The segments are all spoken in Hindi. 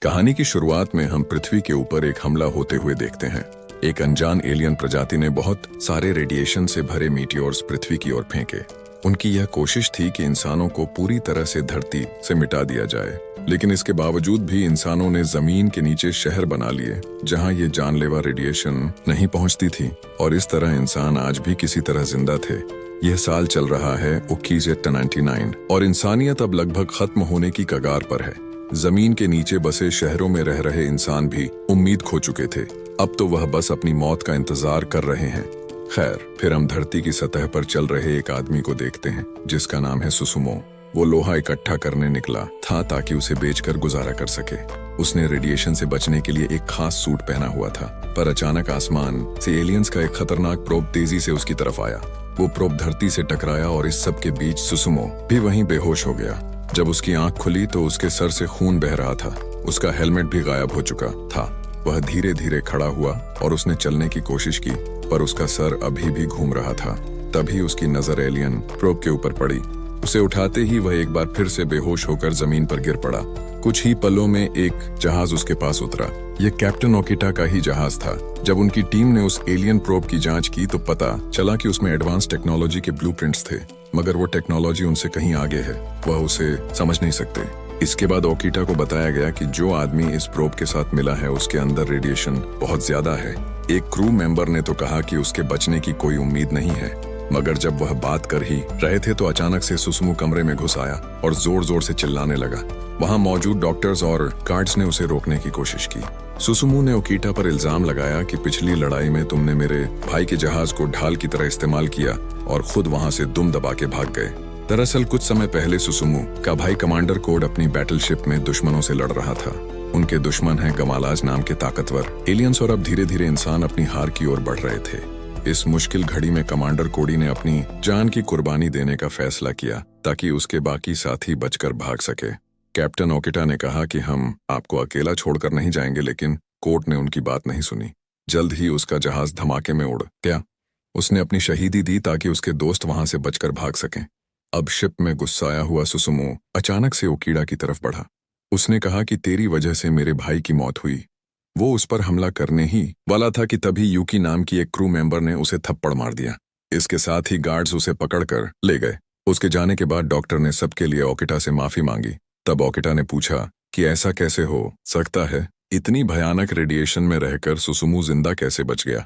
कहानी की शुरुआत में हम पृथ्वी के ऊपर एक हमला होते हुए देखते हैं। एक अनजान एलियन प्रजाति ने बहुत सारे रेडिएशन से भरे मीटियोर्स पृथ्वी की ओर फेंके। उनकी यह कोशिश थी कि इंसानों को पूरी तरह से धरती से मिटा दिया जाए, लेकिन इसके बावजूद भी इंसानों ने जमीन के नीचे शहर बना लिए जहां ये जानलेवा रेडिएशन नहीं पहुंचती थी, और इस तरह इंसान आज भी किसी तरह जिंदा थे। यह साल चल रहा है 2199 और इंसानियत अब लगभग खत्म होने की कगार पर है। जमीन के नीचे बसे शहरों में रह रहे इंसान भी उम्मीद खो चुके थे। अब तो वह बस अपनी मौत का इंतजार कर रहे हैं। खैर, फिर हम धरती की सतह पर चल रहे एक आदमी को देखते हैं जिसका नाम है सुसुमो। वो लोहा इकट्ठा करने निकला था ताकि उसे बेचकर गुजारा कर सके। उसने रेडिएशन से बचने के लिए एक खास सूट पहना हुआ था, पर अचानक आसमान से एलियंस का एक खतरनाक प्रोब तेजी से उसकी तरफ आया। वो प्रोब धरती से टकराया और इस सब के बीच सुसुमो भी वहीं बेहोश हो गया। जब उसकी आंख खुली तो उसके सर से खून बह रहा था। उसका हेलमेट भी गायब हो चुका था। वह धीरे धीरे खड़ा हुआ और उसने चलने की कोशिश की, पर उसका सर अभी भी घूम रहा था। तभी उसकी नजर एलियन प्रोब के ऊपर पड़ी। उसे उठाते ही वह एक बार फिर से बेहोश होकर जमीन पर गिर पड़ा। कुछ ही पलों में एक जहाज उसके पास उतरा। यह कैप्टन ओकिटा का ही जहाज था। जब उनकी टीम ने उस एलियन प्रोब की जांच की तो पता चला कि उसमें एडवांस टेक्नोलॉजी के ब्लूप्रिंट्स थे, मगर वो टेक्नोलॉजी उनसे कहीं आगे है। वह उसे समझ नहीं सकते। इसके बाद ओकिटा को बताया गया कि जो आदमी इस प्रोब के साथ मिला है उसके अंदर रेडिएशन बहुत ज्यादा है। एक क्रू मेंबर ने तो कहा कि उसके बचने की कोई उम्मीद नहीं है, मगर जब वह बात कर ही रहे थे तो अचानक से सुसुमु कमरे में घुस आया और जोर जोर से चिल्लाने लगा। वहां मौजूद डॉक्टर्स और गार्ड्स ने उसे रोकने की कोशिश की। सुसुमु ने ओकिटा पर इल्जाम लगाया कि पिछली लड़ाई में तुमने मेरे भाई के जहाज को ढाल की तरह इस्तेमाल किया और खुद वहां से दुम दबा के भाग गए। दरअसल कुछ समय पहले सुसुमु का भाई कमांडर कोड अपनी बैटलशिप में दुश्मनों से लड़ रहा था। उनके दुश्मन हैं गमालाज नाम के ताकतवर एलियंस, और अब धीरे धीरे इंसान अपनी हार की ओर बढ़ रहे थे। इस मुश्किल घड़ी में कमांडर कोडी ने अपनी जान की कुर्बानी देने का फैसला किया ताकि उसके बाकी साथी बचकर भाग सके। कैप्टन ओकिटा ने कहा कि हम आपको अकेला छोड़कर नहीं जाएंगे, लेकिन कोर्ट ने उनकी बात नहीं सुनी। जल्द ही उसका जहाज धमाके में उड़ गया। उसने अपनी शहीदी दी ताकि उसके दोस्त वहां से बचकर भाग सकें। अब शिप में गुस्साया हुआ सुसुमो अचानक से ओकिडा की तरफ बढ़ा। उसने कहा कि तेरी वजह से मेरे भाई की मौत हुई। वो उस पर हमला करने ही वाला था कि तभी यूकी नाम की एक क्रू मेंबर ने उसे थप्पड़ मार दिया। इसके साथ ही गार्ड्स उसे पकड़कर ले गए। उसके जाने के बाद डॉक्टर ने सबके लिए ओकिटा से माफी मांगी। तब ओकिटा ने पूछा कि ऐसा कैसे हो सकता है, इतनी भयानक रेडिएशन में रहकर सुसुमु जिंदा कैसे बच गया?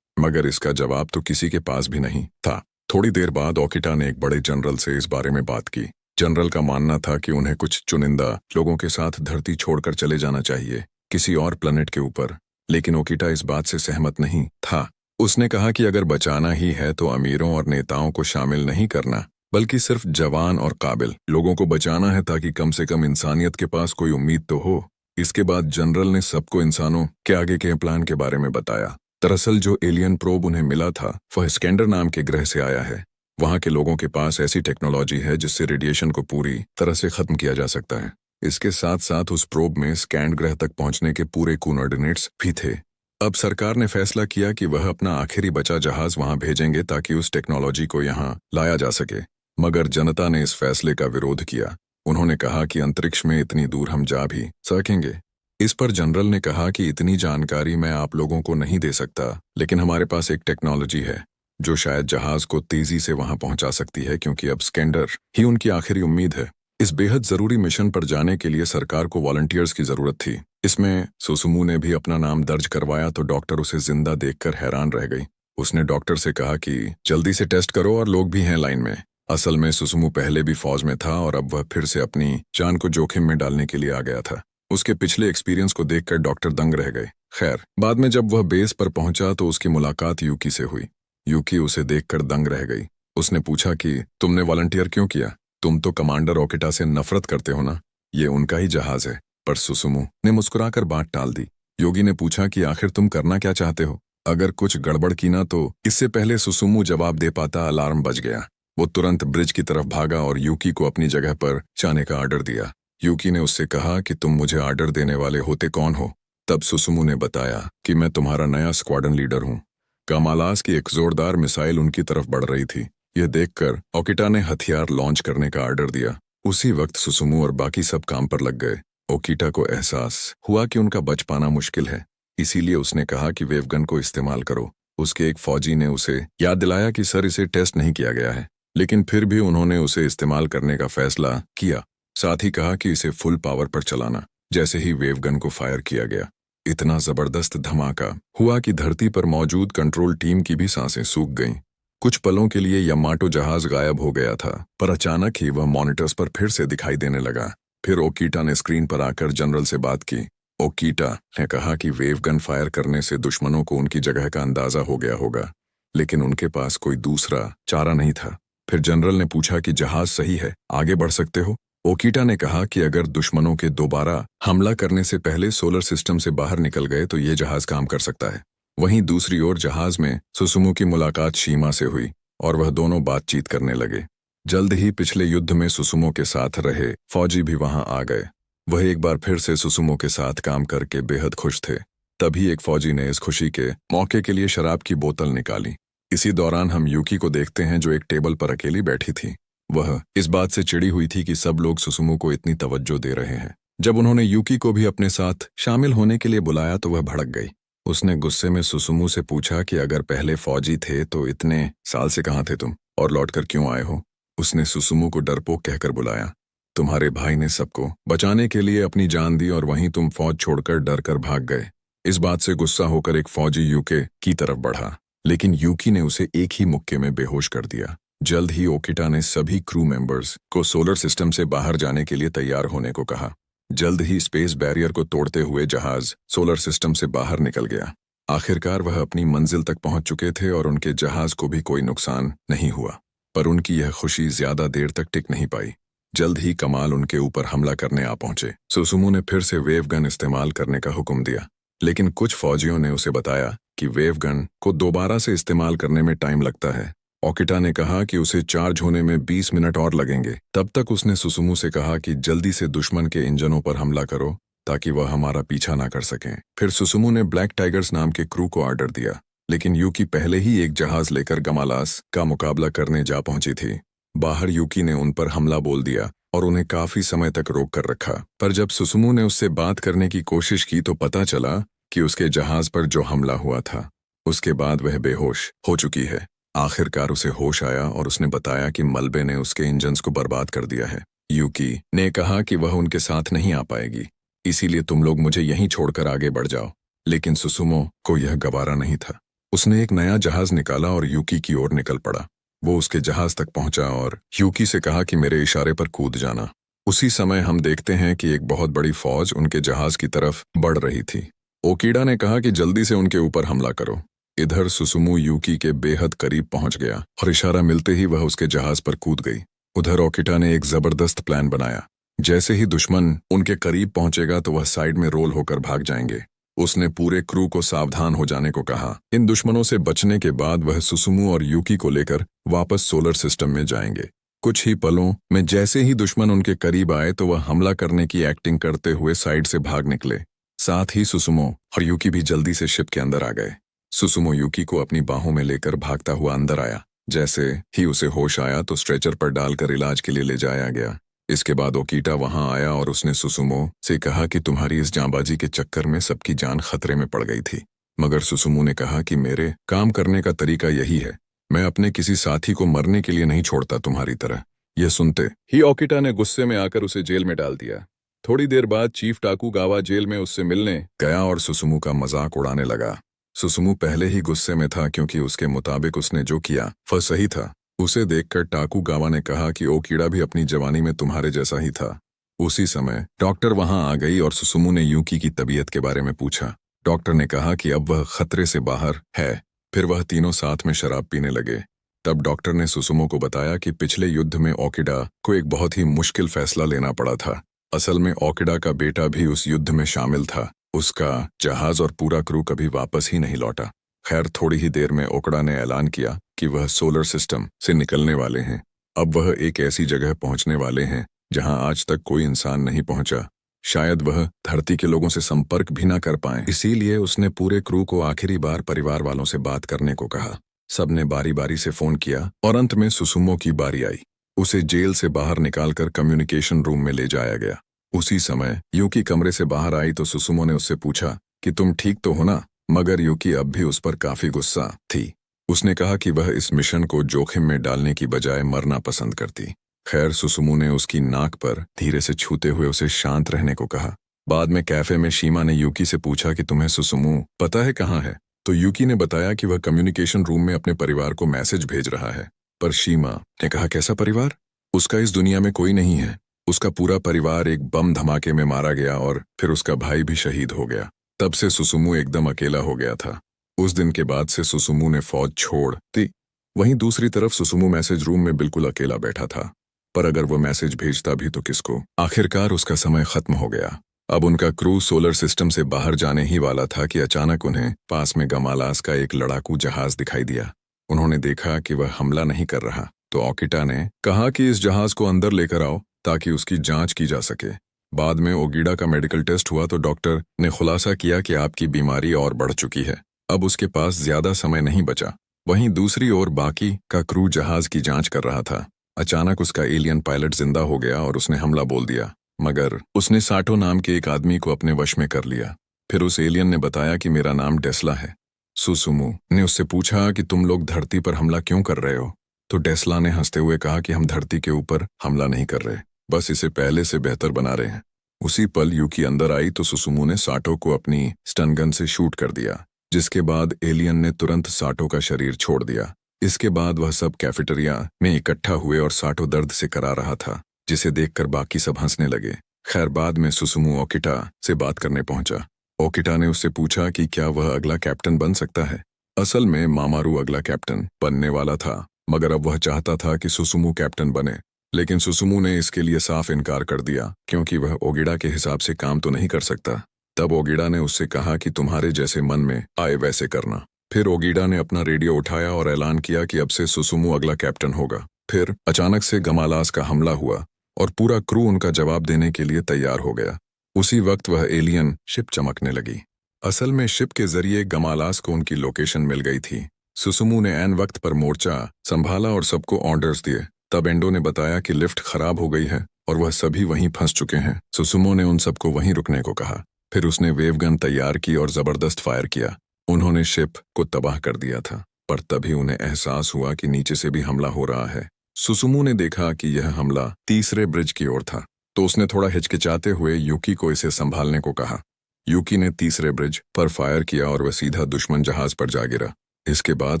मगर इसका जवाब तो किसी के पास भी नहीं था। थोड़ी देर बाद ओकिटा ने एक बड़े जनरल से इस बारे में बात की। जनरल का मानना था कि उन्हें कुछ चुनिंदा लोगों के साथ धरती छोड़कर चले जाना चाहिए, किसी और प्लेनेट के ऊपर। लेकिन ओकिटा इस बात से सहमत नहीं था। उसने कहा कि अगर बचाना ही है तो अमीरों और नेताओं को शामिल नहीं करना, बल्कि सिर्फ जवान और काबिल लोगों को बचाना है ताकि कम से कम इंसानियत के पास कोई उम्मीद तो हो। इसके बाद जनरल ने सबको इंसानों के आगे के प्लान के बारे में बताया। दरअसल जो एलियन प्रोब उन्हें मिला था वह स्कैंडर नाम के ग्रह से आया है। वहां के लोगों के पास ऐसी टेक्नोलॉजी है जिससे रेडिएशन को पूरी तरह से खत्म किया जा सकता है। इसके साथ साथ उस प्रोब में स्कैंड ग्रह तक पहुंचने के पूरे कोऑर्डिनेट्स भी थे। अब सरकार ने फैसला किया कि वह अपना आखिरी बचा जहाज वहां भेजेंगे ताकि उस टेक्नोलॉजी को यहां लाया जा सके। मगर जनता ने इस फैसले का विरोध किया। उन्होंने कहा कि अंतरिक्ष में इतनी दूर हम जा भी सकेंगे। इस पर जनरल ने कहा कि इतनी जानकारी मैं आप लोगों को नहीं दे सकता, लेकिन हमारे पास एक टेक्नोलॉजी है जो शायद जहाज को तेजी से वहां पहुंचा सकती है, क्योंकि अब स्कैंडर ही उनकी आखिरी उम्मीद है। इस बेहद जरूरी मिशन पर जाने के लिए सरकार को वॉलंटियर्स की जरूरत थी। इसमें सुसुमु ने भी अपना नाम दर्ज करवाया तो डॉक्टर उसे जिंदा देखकर हैरान रह गई। उसने डॉक्टर से कहा कि जल्दी से टेस्ट करो और लोग भी हैं लाइन में। असल में सुसुमु पहले भी फौज में था और अब वह फिर से अपनी जान को जोखिम में डालने के लिए आ गया था। उसके पिछले एक्सपीरियंस को देखकर डॉक्टर दंग रह गए। खैर, बाद में जब वह बेस पर पहुंचा तो उसकी मुलाकात यूकी से हुई। यूकी उसे देखकर दंग रह गई। उसने पूछा कि तुमने वॉलंटियर क्यों किया? तुम तो कमांडर ओकिटा से नफरत करते हो ना? ये उनका ही जहाज है। पर सुसुमु ने मुस्कुराकर बात टाल दी। योगी ने पूछा कि आखिर तुम करना क्या चाहते हो? अगर कुछ गड़बड़ की ना तो इससे पहले सुसुमु जवाब दे पाता अलार्म बज गया। वो तुरंत ब्रिज की तरफ भागा और यूकी को अपनी जगह पर जाने का ऑर्डर दिया। यूकी ने उससे कहा कि तुम मुझे ऑर्डर देने वाले होते कौन हो? तब सुसुमु ने बताया कि मैं तुम्हारा नया स्क्वाड्रन लीडर हूँ। कामालास की एक जोरदार मिसाइल उनकी तरफ बढ़ रही थी। यह देखकर ओकिटा ने हथियार लॉन्च करने का ऑर्डर दिया। उसी वक्त सुसुमु और बाकी सब काम पर लग गए। ओकीटा को एहसास हुआ कि उनका बच पाना मुश्किल है, इसीलिए उसने कहा कि वेवगन को इस्तेमाल करो। उसके एक फौजी ने उसे याद दिलाया कि सर इसे टेस्ट नहीं किया गया है, लेकिन फिर भी उन्होंने उसे इस्तेमाल करने का फैसला किया। साथ ही कहा कि इसे फुल पावर पर चलाना। जैसे ही वेवगन को फायर किया गया, इतना जबरदस्त धमाका हुआ कि धरती पर मौजूद कंट्रोल टीम की भी सांसें सूख गईं। कुछ पलों के लिए यामाटो जहाज गायब हो गया था, पर अचानक ही वह मॉनिटर्स पर फिर से दिखाई देने लगा। फिर ओकीटा ने स्क्रीन पर आकर जनरल से बात की। ओकीटा ने कहा कि वेवगन फायर करने से दुश्मनों को उनकी जगह का अंदाजा हो गया होगा, लेकिन उनके पास कोई दूसरा चारा नहीं था। फिर जनरल ने पूछा कि जहाज सही है, आगे बढ़ सकते हो? ओकीटा ने कहा कि अगर दुश्मनों के दोबारा हमला करने से पहले सोलर सिस्टम से बाहर निकल गए तो ये जहाज काम कर सकता है। वहीं दूसरी ओर जहाज में सुसुमू की मुलाकात शीमा से हुई और वह दोनों बातचीत करने लगे। जल्द ही पिछले युद्ध में सुसुमू के साथ रहे फौजी भी वहां आ गए। वह एक बार फिर से सुसुमू के साथ काम करके बेहद खुश थे। तभी एक फौजी ने इस खुशी के मौके के लिए शराब की बोतल निकाली। इसी दौरान हम यूकी को देखते हैं जो एक टेबल पर अकेली बैठी थी। वह इस बात से चिढ़ी हुई थी कि सब लोग सुसुमू को इतनी तवज्जो दे रहे हैं। जब उन्होंने यूकी को भी अपने साथ शामिल होने के लिए बुलाया तो वह भड़क गई। उसने गुस्से में सुसुमू से पूछा कि अगर पहले फौजी थे तो इतने साल से कहाँ थे तुम, और लौटकर क्यों आए हो? उसने सुसुमू को डरपोक कहकर बुलाया। तुम्हारे भाई ने सबको बचाने के लिए अपनी जान दी और वहीं तुम फौज छोड़कर डर कर भाग गए। इस बात से गुस्सा होकर एक फौजी यूके की तरफ बढ़ा, लेकिन यूकी ने उसे एक ही मुक्के में बेहोश कर दिया। जल्द ही ओकीटा ने सभी क्रू मेंबर्स को सोलर सिस्टम से बाहर जाने के लिए तैयार होने को कहा। जल्द ही स्पेस बैरियर को तोड़ते हुए जहाज सोलर सिस्टम से बाहर निकल गया। आखिरकार वह अपनी मंजिल तक पहुंच चुके थे और उनके जहाज को भी कोई नुकसान नहीं हुआ। पर उनकी यह खुशी ज्यादा देर तक टिक नहीं पाई। जल्द ही कमाल उनके ऊपर हमला करने आ पहुंचे। सुसुमू ने फिर से वेवगन इस्तेमाल करने का हुक्म दिया, लेकिन कुछ फौजियों ने उसे बताया कि वेवगन को दोबारा से इस्तेमाल करने में टाइम लगता है। ओकीटा ने कहा कि उसे चार्ज होने में 20 मिनट और लगेंगे। तब तक उसने सुसुमू से कहा कि जल्दी से दुश्मन के इंजनों पर हमला करो ताकि वह हमारा पीछा ना कर सकें। फिर सुसुमू ने ब्लैक टाइगर्स नाम के क्रू को ऑर्डर दिया, लेकिन यूकी पहले ही एक जहाज लेकर गमालास का मुकाबला करने जा पहुंची थी। बाहर यूकी ने उन पर हमला बोल दिया और उन्हें काफी समय तक रोक कर रखा। पर जब सुसुमू ने उससे बात करने की कोशिश की तो पता चला कि उसके जहाज पर जो हमला हुआ था उसके बाद वह बेहोश हो चुकी है। आखिरकार उसे होश आया और उसने बताया कि मलबे ने उसके इंजन्स को बर्बाद कर दिया है। यूकी ने कहा कि वह उनके साथ नहीं आ पाएगी, इसीलिए तुम लोग मुझे यहीं छोड़कर आगे बढ़ जाओ। लेकिन सुसुमो को यह गवारा नहीं था। उसने एक नया जहाज निकाला और यूकी की ओर निकल पड़ा। वो उसके जहाज तक पहुंचा और यूकी से कहा कि मेरे इशारे पर कूद जाना। उसी समय हम देखते हैं कि एक बहुत बड़ी फौज उनके जहाज की तरफ बढ़ रही थी। ओकीडा ने कहा कि जल्दी से उनके ऊपर हमला करो। इधर सुसुमू यूकी के बेहद करीब पहुंच गया और इशारा मिलते ही वह उसके जहाज पर कूद गई। उधर ओकीटा ने एक जबरदस्त प्लान बनाया। जैसे ही दुश्मन उनके करीब पहुंचेगा तो वह साइड में रोल होकर भाग जाएंगे। उसने पूरे क्रू को सावधान हो जाने को कहा। इन दुश्मनों से बचने के बाद वह सुसुमू और यूकी को लेकर वापस सोलर सिस्टम में जाएंगे। कुछ ही पलों में जैसे ही दुश्मन उनके करीब आए तो वह हमला करने की एक्टिंग करते हुए साइड से भाग निकले। साथ ही सुसुमो और यूकी भी जल्दी से शिप के अंदर आ गए। सुसुमो यूकी को अपनी बाहों में लेकर भागता हुआ अंदर आया। जैसे ही उसे होश आया तो स्ट्रेचर पर डालकर इलाज के लिए ले जाया गया। इसके बाद ओकीटा वहां आया और उसने सुसुमो से कहा कि तुम्हारी इस जांबाजी के चक्कर में सबकी जान खतरे में पड़ गई थी। मगर सुसुमो ने कहा कि मेरे काम करने का तरीका यही है, मैं अपने किसी साथी को मरने के लिए नहीं छोड़ता तुम्हारी तरह। यह सुनते ही ओकीटा ने गुस्से में आकर उसे जेल में डाल दिया। थोड़ी देर बाद चीफ टाकुगावा जेल में उससे मिलने गया और सुसुमो का मजाक उड़ाने लगा। सुसुमो पहले ही गुस्से में था क्योंकि उसके मुताबिक उसने जो किया वह सही था। उसे देखकर टाकुगावा ने कहा कि ओकीडा भी अपनी जवानी में तुम्हारे जैसा ही था। उसी समय डॉक्टर वहां आ गई और सुसुमो ने यूकी की तबीयत के बारे में पूछा। डॉक्टर ने कहा कि अब वह खतरे से बाहर है। फिर वह तीनों साथ में शराब पीने लगे। तब डॉक्टर ने सुसुमो को बताया कि पिछले युद्ध में ओकीडा को एक बहुत ही मुश्किल फैसला लेना पड़ा था। असल में ओकीडा का बेटा भी उस युद्ध में शामिल था। उसका जहाज और पूरा क्रू कभी वापस ही नहीं लौटा। खैर थोड़ी ही देर में ओकीडा ने ऐलान किया कि वह सोलर सिस्टम से निकलने वाले हैं। अब वह एक ऐसी जगह पहुंचने वाले हैं जहां आज तक कोई इंसान नहीं पहुंचा। शायद वह धरती के लोगों से संपर्क भी ना कर पाए। इसीलिए उसने पूरे क्रू को आखिरी बार परिवार वालों से बात करने को कहा। सबने बारी बारी से फोन किया और अंत में सुसुमो की बारी आई। उसे जेल से बाहर निकालकर कम्युनिकेशन रूम में ले जाया गया। उसी समय यूकी कमरे से बाहर आई तो सुसुमो ने उससे पूछा कि तुम ठीक तो हो ना। मगर यूकी अब भी उस पर काफी गुस्सा थी। उसने कहा कि वह इस मिशन को जोखिम में डालने की बजाय मरना पसंद करती। खैर, सुसुमो ने उसकी नाक पर धीरे से छूते हुए उसे शांत रहने को कहा। बाद में कैफे में शीमा ने यूकी से पूछा कि तुम्हें सुसुमो पता है कहाँ है। तो यूकी ने बताया कि वह कम्युनिकेशन रूम में अपने परिवार को मैसेज भेज रहा है। पर शीमा ने कहा, कैसा परिवार? उसका इस दुनिया में कोई नहीं है। उसका पूरा परिवार एक बम धमाके में मारा गया और फिर उसका भाई भी शहीद हो गया। तब से सुसुमो एकदम अकेला हो गया था। उस दिन के बाद से सुसुमो ने फौज छोड़ दी। वहीं दूसरी तरफ सुसुमो मैसेज रूम में बिल्कुल अकेला बैठा था। पर अगर वो मैसेज भेजता भी तो किसको? आखिरकार उसका समय खत्म हो गया। अब उनका क्रू सोलर सिस्टम से बाहर जाने ही वाला था कि अचानक उन्हें पास में गमालास का एक लड़ाकू जहाज दिखाई दिया। उन्होंने देखा कि वह हमला नहीं कर रहा तो ओकिटा ने कहा कि इस जहाज को अंदर लेकर आओ ताकि उसकी जांच की जा सके। बाद में ओगिडा का मेडिकल टेस्ट हुआ तो डॉक्टर ने खुलासा किया कि आपकी बीमारी और बढ़ चुकी है। अब उसके पास ज्यादा समय नहीं बचा। वहीं दूसरी ओर बाकी का क्रू जहाज की जांच कर रहा था। अचानक उसका एलियन पायलट जिंदा हो गया और उसने हमला बोल दिया। मगर उसने साटो नाम के एक आदमी को अपने वश में कर लिया। फिर उस एलियन ने बताया कि मेरा नाम डेस्ला है। सुसुमो ने उससे पूछा कि तुम लोग धरती पर हमला क्यों कर रहे हो? तो डेस्ला ने हंसते हुए कहा कि हम धरती के ऊपर हमला नहीं कर रहे, बस इसे पहले से बेहतर बना रहे हैं। उसी पल यूकी अंदर आई तो सुसुमो ने साटो को अपनी स्टन गन से शूट कर दिया, जिसके बाद एलियन ने तुरंत साटो का शरीर छोड़ दिया। इसके बाद वह सब कैफेटेरिया में इकट्ठा हुए और साटो दर्द से करा रहा था, जिसे देखकर बाकी सब हंसने लगे। खैर, बाद में सुसुमो ओकिटा से बात करने पहुंचा। ओकिटा ने उससे पूछा कि क्या वह अगला कैप्टन बन सकता है। असल में मामारू अगला कैप्टन बनने वाला था, मगर अब वह चाहता था कि सुसुमो कैप्टन बने। लेकिन सुसुमो ने इसके लिए साफ इनकार कर दिया क्योंकि वह ओगिडा के हिसाब से काम तो नहीं कर सकता। तब ओगिडा ने उससे कहा कि तुम्हारे जैसे मन में आए वैसे करना। फिर ओगिडा ने अपना रेडियो उठाया और ऐलान किया कि अब से सुसुमो अगला कैप्टन होगा। फिर अचानक से गमालास का हमला हुआ और पूरा क्रू उनका जवाब देने के लिए तैयार हो गया। उसी वक्त वह एलियन शिप चमकने लगी। असल में शिप के जरिए गमालास को उनकी लोकेशन मिल गई थी। सुसुमो ने ऐन वक्त पर मोर्चा संभाला और सबको ऑर्डर्स दिए। तब एंडो ने बताया कि लिफ्ट खराब हो गई है और वह सभी वहीं फंस चुके हैं। सुसुमो ने उन सबको वहीं रुकने को कहा। फिर उसने वेव गन तैयार की और जबरदस्त फायर किया। उन्होंने शिप को तबाह कर दिया था, पर तभी उन्हें एहसास हुआ कि नीचे से भी हमला हो रहा है। सुसुमो ने देखा कि यह हमला तीसरे ब्रिज की ओर था, तो उसने थोड़ा हिचकिचाते हुए यूकी को इसे संभालने को कहा। यूकी ने तीसरे ब्रिज पर फायर किया और वह सीधा दुश्मन जहाज पर जा गिरा। इसके बाद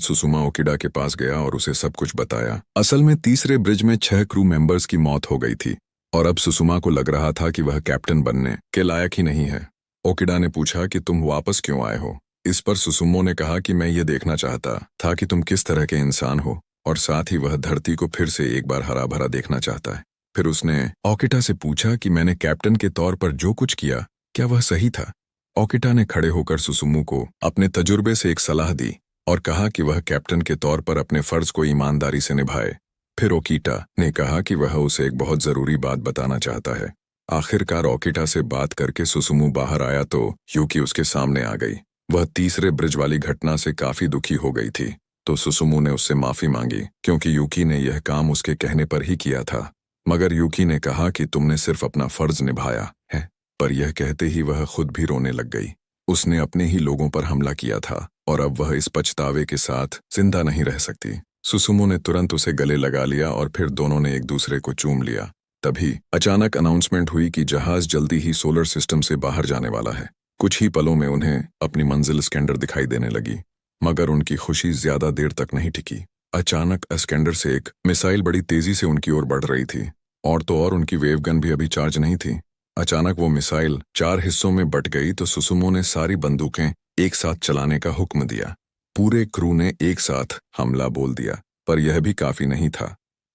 सुसुमा ओकिडा के पास गया और उसे सब कुछ बताया। असल में तीसरे ब्रिज में 6 क्रू मेंबर्स की मौत हो गई थी और अब सुसुमा को लग रहा था कि वह कैप्टन बनने के लायक ही नहीं है। ओकिडा ने पूछा कि तुम वापस क्यों आए हो। इस पर सुसुमो ने कहा कि मैं ये देखना चाहता था कि तुम किस तरह के इंसान हो और साथ ही वह धरती को फिर से एक बार हरा भरा देखना चाहता है। फिर उसने ओकिटा से पूछा कि मैंने कैप्टन के तौर पर जो कुछ किया क्या वह सही था। ओकिटा ने खड़े होकर सुसुमो को अपने तजुर्बे से एक सलाह दी और कहा कि वह कैप्टन के तौर पर अपने फर्ज को ईमानदारी से निभाए। फिर ओकिटा ने कहा कि वह उसे एक बहुत जरूरी बात बताना चाहता है। आखिरकार ओकिटा से बात करके सुसुमो बाहर आया तो यूकी उसके सामने आ गई। वह तीसरे ब्रिज वाली घटना से काफी दुखी हो गई थी, तो सुसुमो ने उससे माफी मांगी क्योंकि यूकी ने यह काम उसके कहने पर ही किया था। मगर यूकी ने कहा कि तुमने सिर्फ अपना फर्ज निभाया है। पर यह कहते ही वह खुद भी रोने लग गई। उसने अपने ही लोगों पर हमला किया था और अब वह इस पछतावे के साथ जिंदा नहीं रह सकती। सुसुमो ने तुरंत उसे गले लगा लिया और फिर दोनों ने एक दूसरे को चूम लिया। तभी अचानक अनाउंसमेंट हुई कि जहाज जल्दी ही सोलर सिस्टम से बाहर जाने वाला है। कुछ ही पलों में उन्हें अपनी मंजिल स्कैंडर दिखाई देने लगी, मगर उनकी खुशी ज्यादा देर तक नहीं टिकी। अचानक स्कैंडर से एक मिसाइल बड़ी तेजी से उनकी ओर बढ़ रही थी और तो और उनकी वेवगन भी अभी चार्ज नहीं थी। अचानक वो मिसाइल 4 हिस्सों में बट गई तो सुसुमो ने सारी बंदूकें एक साथ चलाने का हुक्म दिया। पूरे क्रू ने एक साथ हमला बोल दिया, पर यह भी काफी नहीं था।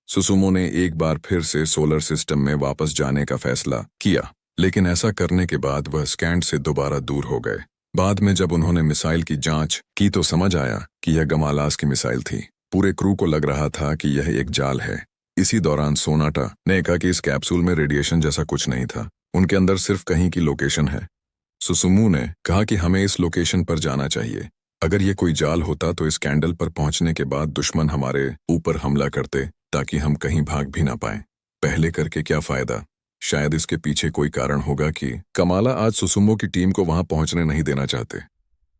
सुसुमो ने एक बार फिर से सोलर सिस्टम में वापस जाने का फैसला किया, लेकिन ऐसा करने के बाद वह स्कैंड से दोबारा दूर हो गए। बाद में जब उन्होंने मिसाइल की जांच की तो समझ आया कि यह गमालास की मिसाइल थी। पूरे क्रू को लग रहा था कि यह एक जाल है। इसी दौरान सोनाटा ने कहा कि इस कैप्सूल में रेडिएशन जैसा कुछ नहीं था, उनके अंदर सिर्फ कहीं की लोकेशन है। सुसुमो ने कहा कि हमें इस लोकेशन पर जाना चाहिए। अगर ये कोई जाल होता तो इस कैंडल पर पहुंचने के बाद दुश्मन हमारे ऊपर हमला करते ताकि हम कहीं भाग भी ना पाएं। पहले करके क्या फायदा। शायद इसके पीछे कोई कारण होगा कि कमाला आज सुसुमो की टीम को वहां पहुंचने नहीं देना चाहते।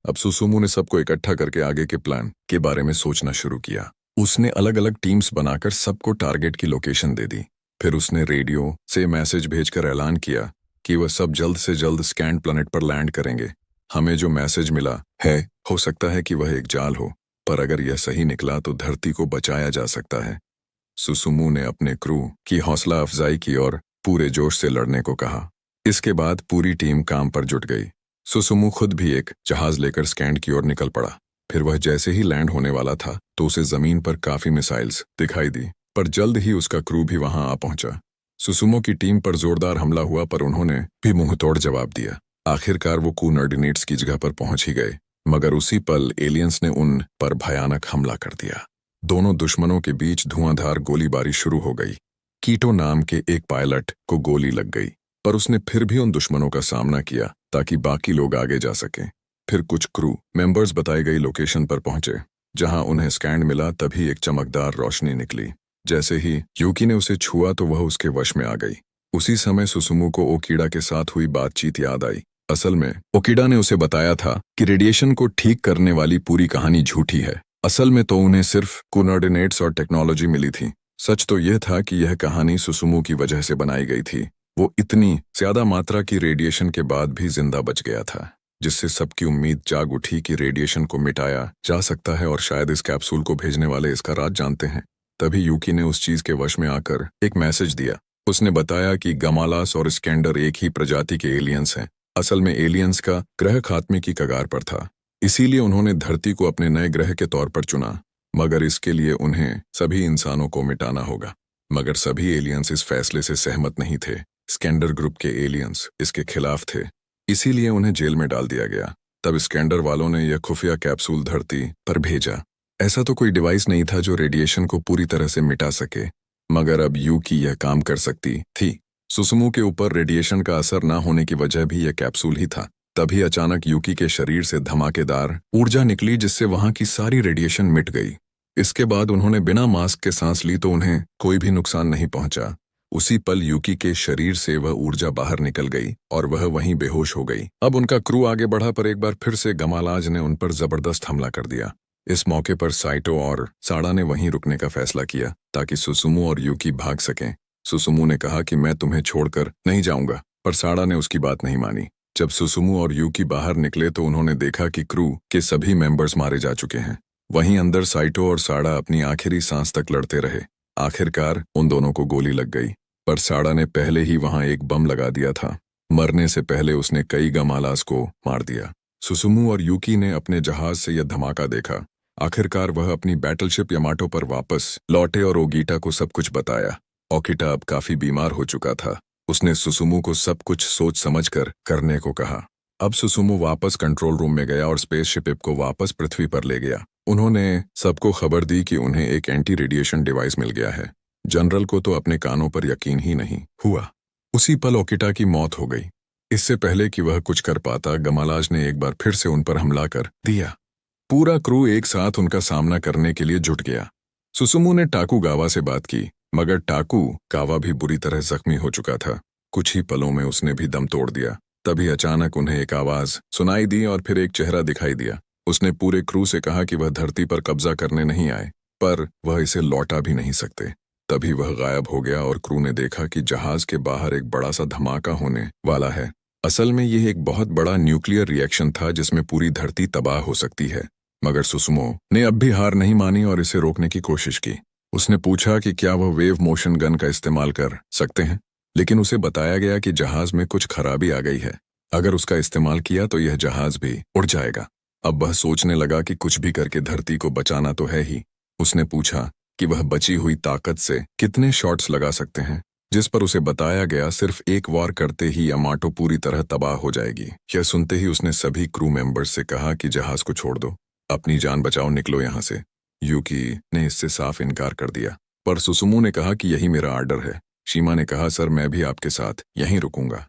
अब सुसुमो ने सबको इकट्ठा करके आगे के प्लान के बारे में सोचना शुरू किया। उसने अलग अलग टीम्स बनाकर सबको टारगेट की लोकेशन दे दी। फिर उसने रेडियो से मैसेज भेजकर ऐलान किया कि वह सब जल्द से जल्द स्कैंड प्लैनेट पर लैंड करेंगे। हमें जो मैसेज मिला है हो सकता है कि वह एक जाल हो, पर अगर यह सही निकला तो धरती को बचाया जा सकता है। सुसुमू ने अपने क्रू की हौसला अफजाई की और पूरे जोश से लड़ने को कहा। इसके बाद पूरी टीम काम पर जुट गई। सुसुमू खुद भी एक जहाज लेकर स्कैंड की ओर निकल पड़ा। फिर वह जैसे ही लैंड होने वाला था तो उसे जमीन पर काफी मिसाइल्स दिखाई दी, पर जल्द ही उसका क्रू भी वहां आ पहुंचा। सुसुमो की टीम पर जोरदार हमला हुआ, पर उन्होंने भी मुंहतोड़ जवाब दिया। आखिरकार वो कोऑर्डिनेट्स की जगह पर पहुंच ही गए, मगर उसी पल एलियंस ने उन पर भयानक हमला कर दिया। दोनों दुश्मनों के बीच धुआंधार गोलीबारी शुरू हो गई। कीटो नाम के एक पायलट को गोली लग गई, पर उसने फिर भी उन दुश्मनों का सामना किया ताकि बाकी लोग आगे जा सकें। फिर कुछ क्रू मेंबर्स बताई गई लोकेशन पर पहुंचे। जहां उन्हें स्कैंड मिला तभी एक चमकदार रोशनी निकली। जैसे ही यूकी ने उसे छुआ तो वह उसके वश में आ गई। उसी समय सुसुमू को ओकीडा के साथ हुई बातचीत याद आई। असल में ओकीडा ने उसे बताया था कि रेडिएशन को ठीक करने वाली पूरी कहानी झूठी है। असल में तो उन्हें सिर्फ कोऑर्डिनेट्स और टेक्नोलॉजी मिली थी। सच तो यह था कि यह कहानी सुसुमू की वजह से बनाई गई थी। वो इतनी ज्यादा मात्रा की रेडिएशन के बाद भी जिंदा बच गया था, जिससे सबकी उम्मीद जाग उठी कि रेडिएशन को मिटाया जा सकता है और शायद इस कैप्सूल को भेजने वाले इसका राज जानते हैं। तभी यूकी ने उस चीज के वश में आकर एक मैसेज दिया। उसने बताया कि गमालास और स्कैंडर एक ही प्रजाति के एलियंस हैं। असल में एलियंस का ग्रह खात्मे की कगार पर था, इसीलिए उन्होंने धरती को अपने नए ग्रह के तौर पर चुना, मगर इसके लिए उन्हें सभी इंसानों को मिटाना होगा। मगर सभी एलियंस इस फैसले से सहमत नहीं थे। स्कैंडर ग्रुप के एलियंस इसके खिलाफ थे, इसीलिए उन्हें जेल में डाल दिया गया। तब स्कैंडर वालों ने यह खुफिया कैप्सूल धरती पर भेजा। ऐसा तो कोई डिवाइस नहीं था जो रेडिएशन को पूरी तरह से मिटा सके, मगर अब यूकी यह काम कर सकती थी। सुसुमू के ऊपर रेडिएशन का असर न होने की वजह भी यह कैप्सूल ही था। तभी अचानक यूकी के शरीर से धमाकेदार ऊर्जा निकली, जिससे वहां की सारी रेडिएशन मिट गई। इसके बाद उन्होंने बिना मास्क के सांस ली तो उन्हें कोई भी नुकसान नहीं पहुंचा। उसी पल यूकी के शरीर से वह ऊर्जा बाहर निकल गई और वह वहीं बेहोश हो गई। अब उनका क्रू आगे बढ़ा, पर एक बार फिर से गमालाज ने उन पर जबरदस्त हमला कर दिया। इस मौके पर साइटो और साड़ा ने वहीं रुकने का फैसला किया ताकि सुसुमू और यूकी भाग सकें। सुसुमू ने कहा कि मैं तुम्हें छोड़कर नहीं जाऊंगा, पर साड़ा ने उसकी बात नहीं मानी। जब सुसुमू और यूकी बाहर निकले तो उन्होंने देखा कि क्रू के सभी मेंबर्स मारे जा चुके हैं। वहीं अंदर साइटो और साड़ा अपनी आखिरी सांस तक लड़ते रहे। आखिरकार उन दोनों को गोली लग गई, पर साड़ा ने पहले ही वहां एक बम लगा दिया था। मरने से पहले उसने कई गमालास को मार दिया। सुसुमू और यूकी ने अपने जहाज से यह धमाका देखा। आखिरकार वह अपनी बैटलशिप यामाटो पर वापस लौटे और ओगीटा को सब कुछ बताया। ओकीटा अब काफी बीमार हो चुका था। उसने सुसुमू को सब कुछ सोच समझकर करने को कहा। अब सुसुमू वापस कंट्रोल रूम में गया और स्पेसशिप को वापस पृथ्वी पर ले गया। उन्होंने सबको खबर दी कि उन्हें एक एंटी रेडिएशन डिवाइस मिल गया है। जनरल को तो अपने कानों पर यकीन ही नहीं हुआ। उसी पल ओकीटा की मौत हो गई। इससे पहले कि वह कुछ कर पाता, गमालाज ने एक बार फिर से उन पर हमला कर दिया। पूरा क्रू एक साथ उनका सामना करने के लिए जुट गया। सुसुमू ने टाकुगावा से बात की, मगर टाकुगावा भी बुरी तरह जख्मी हो चुका था। कुछ ही पलों में उसने भी दम तोड़ दिया। तभी अचानक उन्हें एक आवाज सुनाई दी और फिर एक चेहरा दिखाई दिया। उसने पूरे क्रू से कहा कि वह धरती पर कब्जा करने नहीं आए, पर वह इसे लौटा भी नहीं सकते। तभी वह गायब हो गया और क्रू ने देखा कि जहाज के बाहर एक बड़ा सा धमाका होने वाला है। असल में यह एक बहुत बड़ा न्यूक्लियर रिएक्शन था जिसमें पूरी धरती तबाह हो सकती है। मगर सुसुमो ने अब भी हार नहीं मानी और इसे रोकने की कोशिश की। उसने पूछा कि क्या वह वेव मोशन गन का इस्तेमाल कर सकते हैं, लेकिन उसे बताया गया कि जहाज में कुछ खराबी आ गई है। अगर उसका इस्तेमाल किया तो यह जहाज भी उड़ जाएगा। अब वह सोचने लगा कि कुछ भी करके धरती को बचाना तो है ही। उसने पूछा कि वह बची हुई ताकत से कितने शॉट्स लगा सकते हैं, जिस पर उसे बताया गया सिर्फ एक वार करते ही यामाटो पूरी तरह तबाह हो जाएगी। यह सुनते ही उसने सभी क्रू मेंबर्स से कहा कि जहाज को छोड़ दो, अपनी जान बचाओ, निकलो यहाँ से। यूकी ने इससे साफ इनकार कर दिया, पर सुसुमू ने कहा कि यही मेरा आर्डर है। शीमा ने कहा, सर मैं भी आपके साथ यहीं रुकूंगा।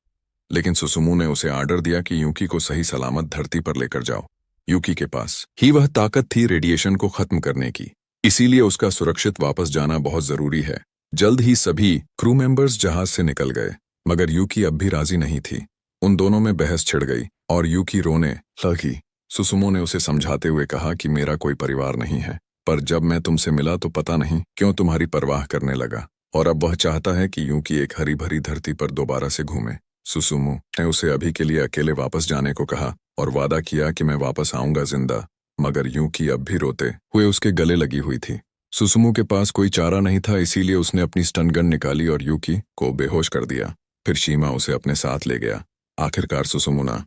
लेकिन सुसुमू ने उसे आर्डर दिया कि यूकी को सही सलामत धरती पर लेकर जाओ। यूकी के पास ही वह ताकत थी रेडिएशन को खत्म करने की, इसीलिए उसका सुरक्षित वापस जाना बहुत जरूरी है। जल्द ही सभी क्रू मेंबर्स जहाज से निकल गए, मगर यूकी अब भी राजी नहीं थी। उन दोनों में बहस छिड़ गई और यूकी रोने लगी। सुसुमो ने उसे समझाते हुए कहा कि मेरा कोई परिवार नहीं है, पर जब मैं तुमसे मिला तो पता नहीं क्यों तुम्हारी परवाह करने लगा, और अब वह चाहता है कि यूकी एक हरी भरी धरती पर दोबारा से घूमे। सुसुमो ने उसे अभी के लिए अकेले वापस जाने को कहा और वादा किया कि मैं वापस आऊंगा जिंदा, मगर यूकी अब भी रोते हुए उसके गले लगी हुई थी। सुसुमो के पास कोई चारा नहीं था, इसीलिए उसने अपनी स्टन गन निकाली और यूकी को बेहोश कर दिया। फिर शीमा उसे अपने साथ ले गया। आखिरकार सुसुमुना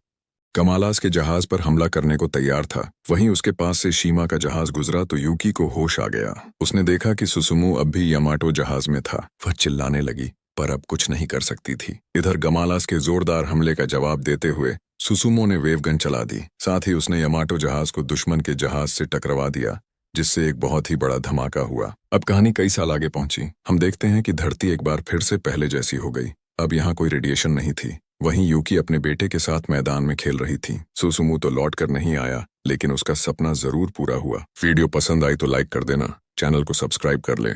कमालास के जहाज पर हमला करने को तैयार था। वहीं उसके पास से शीमा का जहाज गुजरा तो यूकी को होश आ गया। उसने देखा कि सुसुमु अब भी यामाटो जहाज में था। वह चिल्लाने लगी, पर अब कुछ नहीं कर सकती थी। इधर गमालास के जोरदार हमले का जवाब देते हुए सुसुमो ने वेवगन चला दी। साथ ही उसने यामाटो जहाज को दुश्मन के जहाज से टकरवा दिया, जिससे एक बहुत ही बड़ा धमाका हुआ। अब कहानी कई साल आगे पहुंची। हम देखते हैं कि धरती एक बार फिर से पहले जैसी हो गई। अब यहाँ कोई रेडिएशन नहीं थी। वहीं यूकी अपने बेटे के साथ मैदान में खेल रही थी। सुसुमु तो लौट कर नहीं आया, लेकिन उसका सपना जरूर पूरा हुआ। वीडियो पसंद आई तो लाइक कर देना, चैनल को सब्सक्राइब कर ले।